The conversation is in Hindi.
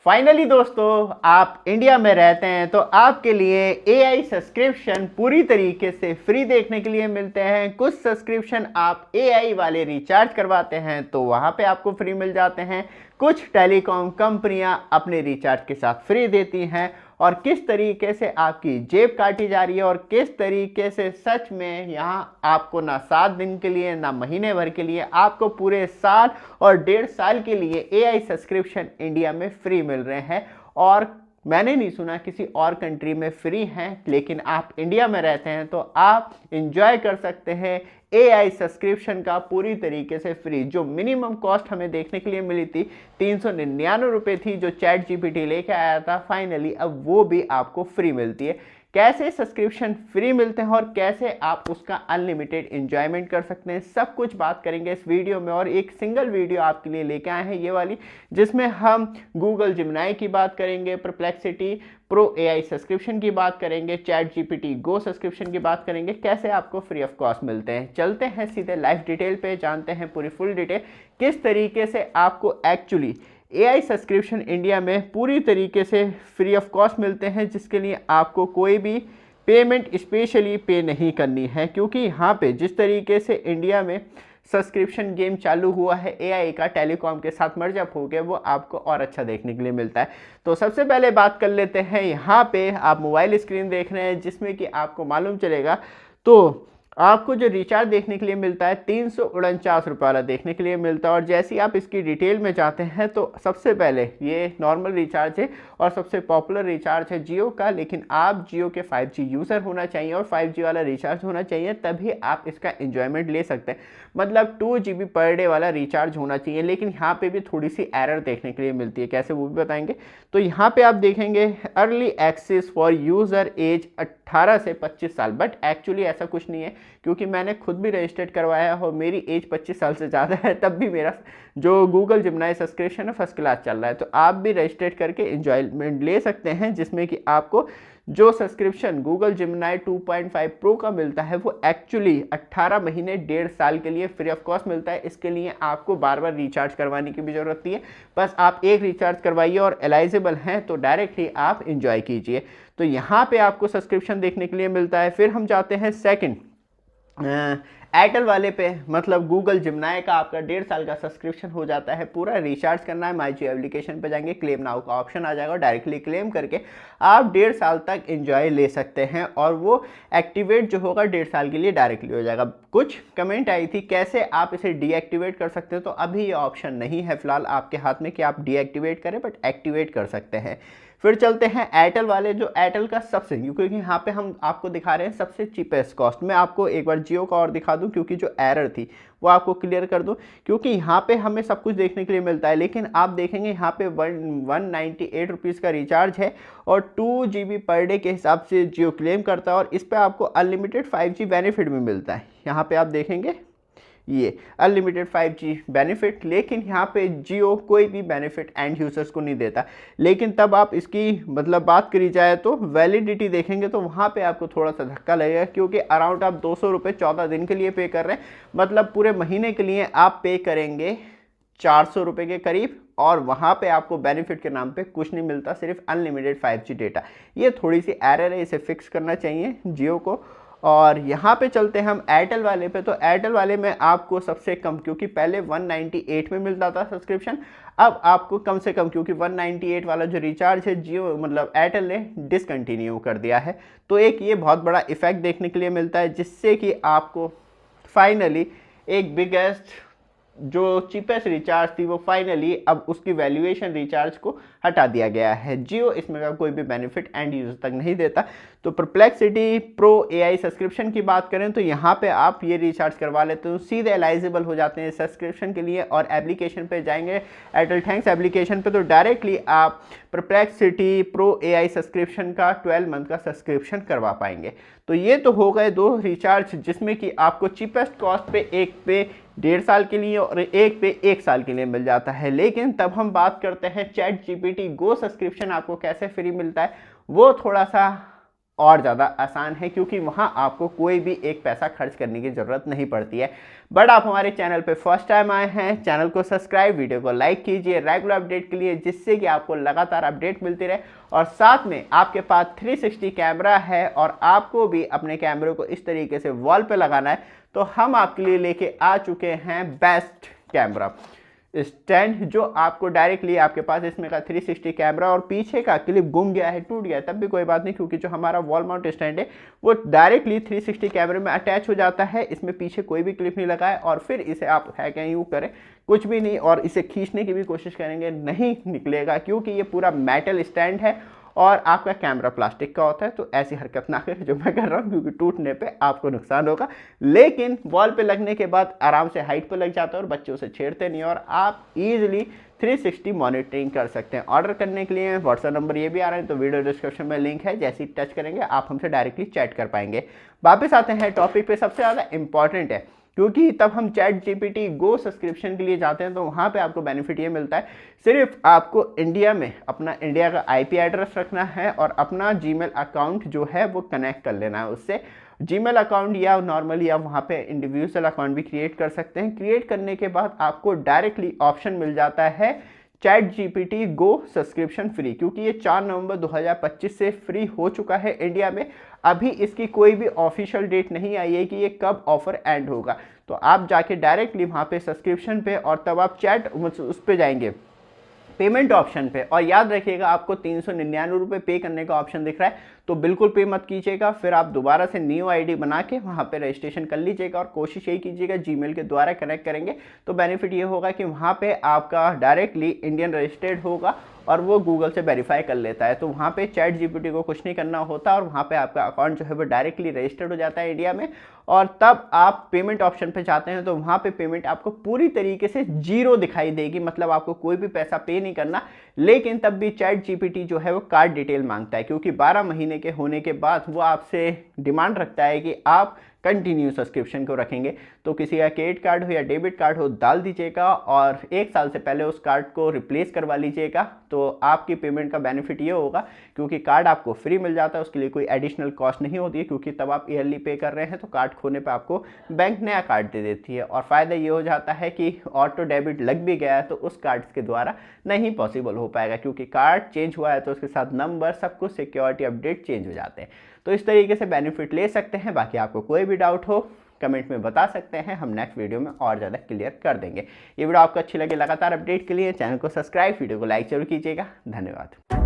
फाइनली दोस्तों, आप इंडिया में रहते हैं तो आपके लिए एआई सब्सक्रिप्शन पूरी तरीके से फ्री देखने के लिए मिलते हैं। कुछ सब्सक्रिप्शन आप एआई वाले रिचार्ज करवाते हैं तो वहाँ पे आपको फ्री मिल जाते हैं। कुछ टेलीकॉम कंपनियां अपने रिचार्ज के साथ फ्री देती हैं। और किस तरीके से आपकी जेब काटी जा रही है और किस तरीके से सच में यहाँ आपको ना 7 दिन के लिए ना महीने भर के लिए, आपको पूरे साल और 1.5 साल के लिए एआई सब्सक्रिप्शन इंडिया में फ्री मिल रहे हैं। और मैंने नहीं सुना किसी और कंट्री में फ्री हैं, लेकिन आप इंडिया में रहते हैं तो आप इंजॉय कर सकते हैं एआई सब्सक्रिप्शन का पूरी तरीके से फ्री। जो मिनिमम कॉस्ट हमें देखने के लिए मिली थी 399 रुपये थी, जो चैट जीपीटी लेके आया था, फाइनली अब वो भी आपको फ्री मिलती है। कैसे सब्सक्रिप्शन फ्री मिलते हैं और कैसे आप उसका अनलिमिटेड एंजॉयमेंट कर सकते हैं, सब कुछ बात करेंगे इस वीडियो में। और एक सिंगल वीडियो आपके लिए लेके आए हैं ये वाली, जिसमें हम गूगल जिमिनाई की बात करेंगे, परप्लेक्सिटी प्रो एआई सब्सक्रिप्शन की बात करेंगे, चैट जीपीटी गो सब्सक्रिप्शन की बात करेंगे, कैसे आपको फ्री ऑफ कॉस्ट मिलते हैं। चलते हैं सीधे लाइव डिटेल पे, जानते हैं पूरी फुल डिटेल किस तरीके से आपको एक्चुअली एआई सब्सक्रिप्शन इंडिया में पूरी तरीके से फ्री ऑफ कॉस्ट मिलते हैं, जिसके लिए आपको कोई भी पेमेंट स्पेशली पे नहीं करनी है। क्योंकि यहाँ पे जिस तरीके से इंडिया में सब्सक्रिप्शन गेम चालू हुआ है एआई का, टेलीकॉम के साथ मर्ज हो गया, वो आपको और अच्छा देखने के लिए मिलता है। तो सबसे पहले बात कर लेते हैं, यहाँ पे आप मोबाइल स्क्रीन देख रहे हैं जिसमें कि आपको मालूम चलेगा तो आपको जो रिचार्ज देखने के लिए मिलता है 349 रुपये वाला देखने के लिए मिलता है। और जैसे ही आप इसकी डिटेल में जाते हैं तो सबसे पहले ये नॉर्मल रिचार्ज है और सबसे पॉपुलर रिचार्ज है जियो का। लेकिन आप जियो के 5G यूज़र होना चाहिए और 5G वाला रिचार्ज होना चाहिए, तभी आप इसका एंजॉयमेंट ले सकते हैं। मतलब 2 GB पर डे वाला रिचार्ज होना चाहिए। लेकिन यहाँ पे भी थोड़ी सी एरर देखने के लिए मिलती है, कैसे वो भी बताएंगे। तो यहाँ पे आप देखेंगे early access for user age 18 से 25 साल, बट एक्चुअली ऐसा कुछ नहीं है, क्योंकि मैंने खुद भी रजिस्टर्ड करवाया है और मेरी एज 25 साल से ज़्यादा है, तब भी मेरा जो गूगल जिमिनाई सब्सक्रिप्शन है फर्स्ट क्लास चल रहा है। तो आप भी रजिस्टर्ड करके एंजॉयमेंट ले सकते हैं, जिसमें कि आपको जो सब्सक्रिप्शन गूगल जिमिनाई 2.5 प्रो का मिलता है वो एक्चुअली 18 महीने 1.5 साल के लिए फ्री ऑफ कॉस्ट मिलता है। इसके लिए आपको बार बार रिचार्ज करवाने की भी ज़रूरत नहीं है, बस आप एक रिचार्ज करवाइए और एलाइजेबल हैं तो डायरेक्टली आप इंजॉय कीजिए। तो यहाँ पे आपको सब्सक्रिप्शन देखने के लिए मिलता है। फिर हम जाते हैं सेकंड एयरटेल वाले पे, मतलब गूगल जिमिनाई का आपका 1.5 साल का सब्सक्रिप्शन हो जाता है। पूरा रिचार्ज करना है, माई जियो एप्लीकेशन पे जाएंगे, क्लेम नाउ का ऑप्शन आ जाएगा और डायरेक्टली क्लेम करके आप 1.5 साल तक एंजॉय ले सकते हैं। और वो एक्टिवेट जो होगा 1.5 साल के लिए डायरेक्टली हो जाएगा। कुछ कमेंट आई थी कैसे आप इसे डीएक्टिवेट कर सकते हैं, तो अभी ये ऑप्शन नहीं है फिलहाल आपके हाथ में कि आप डीएक्टिवेट करें, बट एक्टिवेट कर सकते हैं। फिर चलते हैं एयरटेल वाले, जो एयरटेल का सबसे, क्योंकि यहाँ पे हम आपको दिखा रहे हैं सबसे चीपेस्ट कॉस्ट। मैं आपको एक बार जियो का और दिखा दूं, क्योंकि जो एरर थी वो आपको क्लियर कर दूं, क्योंकि यहाँ पे हमें सब कुछ देखने के लिए मिलता है। लेकिन आप देखेंगे यहाँ पे 198 रुपीज़ का रिचार्ज है और 2 GB पर डे के हिसाब से जियो क्लेम करता है और इस पर आपको अनलिमिटेड 5G बेनिफिट भी मिलता है। यहाँ पर आप देखेंगे ये अनलिमिटेड 5G बेनिफिट, लेकिन यहाँ पे जियो कोई भी बेनिफिट एंड यूजर्स को नहीं देता। लेकिन तब आप इसकी मतलब बात करी जाए तो वैलिडिटी देखेंगे तो वहाँ पे आपको थोड़ा सा धक्का लगेगा, क्योंकि अराउंड आप 200 रुपये 14 दिन के लिए पे कर रहे हैं। मतलब पूरे महीने के लिए आप पे करेंगे 400 रुपये के करीब, और वहाँ पे आपको बेनिफिट के नाम पे कुछ नहीं मिलता, सिर्फ अनलिमिटेड 5G डेटा। ये थोड़ी सी एरर है, इसे फिक्स करना चाहिए जियो को। और यहाँ पे चलते हैं हम एयरटेल वाले पे। तो एयरटेल वाले में आपको सबसे कम, क्योंकि पहले 198 में मिलता था सब्सक्रिप्शन, अब आपको कम से कम, क्योंकि 198 वाला जो रिचार्ज है जियो मतलब एयरटेल ने डिसकंटिन्यू कर दिया है। तो एक ये बहुत बड़ा इफेक्ट देखने के लिए मिलता है, जिससे कि आपको फाइनली एक बिगेस्ट जो चीपेस्ट रिचार्ज थी वो फाइनली अब उसकी वैल्यूएशन रिचार्ज को हटा दिया गया है। जियो इसमें का कोई भी बेनिफिट एंड यूजर तक नहीं देता। तो परप्लेक्सिटी प्रो एआई सब्सक्रिप्शन की बात करें तो यहाँ पे आप ये रिचार्ज करवा लेते हो, सीधे एलाइजेबल हो जाते हैं सब्सक्रिप्शन के लिए। और एप्लीकेशन पे जाएंगे एयरटेल थैंक्स एप्लीकेशन पे, तो डायरेक्टली आप परप्लेक्सिटी प्रो एआई सब्सक्रिप्शन का 12 मंथ का सब्सक्रिप्शन करवा पाएंगे। तो ये तो हो गए 2 रिचार्ज, जिसमें कि आपको चीपेस्ट कॉस्ट पे एक पे 1.5 साल के लिए और एक पे 1 साल के लिए मिल जाता है। लेकिन तब हम बात करते हैं चैट जीपीटी गो सब्सक्रिप्शन आपको कैसे फ्री मिलता है। वो थोड़ा सा और ज़्यादा आसान है, क्योंकि वहाँ आपको कोई भी एक पैसा खर्च करने की ज़रूरत नहीं पड़ती है। बट आप हमारे चैनल पे फर्स्ट टाइम आए हैं, चैनल को सब्सक्राइब, वीडियो को लाइक कीजिए रेगुलर अपडेट के लिए, जिससे कि आपको लगातार अपडेट मिलती रहे। और साथ में आपके पास 360 कैमरा है और आपको भी अपने कैमरे को इस तरीके से वॉल पे लगाना है, तो हम आपके लिए लेके आ चुके हैं बेस्ट कैमरा स्टैंड, जो आपको डायरेक्टली आपके पास इसमें का 360 कैमरा और पीछे का क्लिप गुम गया है, टूट गया है, तब भी कोई बात नहीं, क्योंकि जो हमारा वॉल माउंट स्टैंड है वो डायरेक्टली 360 कैमरे में अटैच हो जाता है। इसमें पीछे कोई भी क्लिप नहीं लगा है और फिर इसे आप है क्या यूँ करें कुछ भी नहीं, और इसे खींचने की भी कोशिश करेंगे नहीं निकलेगा, क्योंकि ये पूरा मेटल स्टैंड है और आपका कैमरा प्लास्टिक का होता है। तो ऐसी हरकत ना करें जो मैं कर रहा हूँ, क्योंकि टूटने पे आपको नुकसान होगा। लेकिन वॉल पे लगने के बाद आराम से हाइट पे लग जाता है और बच्चे उसे छेड़ते नहीं, और आप इजीली 360 मॉनिटरिंग कर सकते हैं। ऑर्डर करने के लिए व्हाट्सएप नंबर ये भी आ रहा है, तो वीडियो डिस्क्रिप्शन में लिंक है, जैसे ही टच करेंगे आप हमसे डायरेक्टली चैट कर पाएंगे। वापस आते हैं टॉपिक पे, सबसे ज़्यादा इंपॉर्टेंट है, क्योंकि तब हम ChatGPT Go सब्सक्रिप्शन के लिए जाते हैं तो वहाँ पे आपको बेनिफिट ये मिलता है, सिर्फ आपको इंडिया में अपना इंडिया का IP एड्रेस रखना है और अपना जीमेल अकाउंट जो है वो कनेक्ट कर लेना है उससे। जीमेल अकाउंट या नॉर्मली आप वहाँ पे इंडिविजुअल अकाउंट भी क्रिएट कर सकते हैं। क्रिएट करने के बाद आपको डायरेक्टली ऑप्शन मिल जाता है ChatGPT Go सब्सक्रिप्शन फ्री, क्योंकि ये 4 नवंबर 2025 से फ्री हो चुका है इंडिया में। अभी इसकी कोई भी ऑफिशियल डेट नहीं आई है कि ये कब ऑफर एंड होगा, तो आप जाके डायरेक्टली वहाँ पे सब्सक्रिप्शन पे और तब आप चैट उस पे जाएंगे पेमेंट ऑप्शन पे, और याद रखिएगा आपको 399 रुपये पे करने का ऑप्शन दिख रहा है, तो बिल्कुल पे मत कीजिएगा। फिर आप दोबारा से न्यू ID बना के वहाँ पे रजिस्ट्रेशन कर लीजिएगा और कोशिश यही कीजिएगा जीमेल के द्वारा कनेक्ट करेंगे, तो बेनिफिट ये होगा कि वहाँ पे आपका डायरेक्टली इंडियन रजिस्टर्ड होगा और वो गूगल से वेरीफाई कर लेता है, तो वहाँ पे ChatGPT को कुछ नहीं करना होता और वहाँ पे आपका अकाउंट जो है वो डायरेक्टली रजिस्टर्ड हो जाता है इंडिया में। और तब आप पेमेंट ऑप्शन पे जाते हैं तो वहाँ पे पेमेंट आपको पूरी तरीके से जीरो दिखाई देगी, मतलब आपको कोई भी पैसा पे नहीं करना। लेकिन तब भी ChatGPT जो है वो कार्ड डिटेल मांगता है, क्योंकि 12 महीने के होने के बाद वो आपसे डिमांड रखता है कि आप कंटिन्यू सब्सक्रिप्शन को रखेंगे, तो किसी का क्रेडिट कार्ड हो या डेबिट कार्ड हो डाल दीजिएगा और 1 साल से पहले उस कार्ड को रिप्लेस करवा लीजिएगा, तो आपकी पेमेंट का बेनिफिट ये होगा, क्योंकि कार्ड आपको फ्री मिल जाता है, उसके लिए कोई एडिशनल कॉस्ट नहीं होती है, क्योंकि तब आप ईयरली पे कर रहे हैं, तो कार्ड खोने पे आपको बैंक नया कार्ड दे देती है। और फ़ायदा ये हो जाता है कि ऑटो डेबिट लग भी गया है तो उस कार्ड के द्वारा नहीं पॉसिबल हो पाएगा, क्योंकि कार्ड चेंज हुआ है तो उसके साथ नंबर सब कुछ सिक्योरिटी अपडेट चेंज हो जाते हैं। तो इस तरीके से बेनिफिट ले सकते हैं। बाकी आपको कोई भी डाउट हो कमेंट में बता सकते हैं, हम नेक्स्ट वीडियो में और ज़्यादा क्लियर कर देंगे। ये वीडियो आपको अच्छी लगे लगातार अपडेट के लिए चैनल को सब्सक्राइब, वीडियो को लाइक जरूर कीजिएगा। धन्यवाद।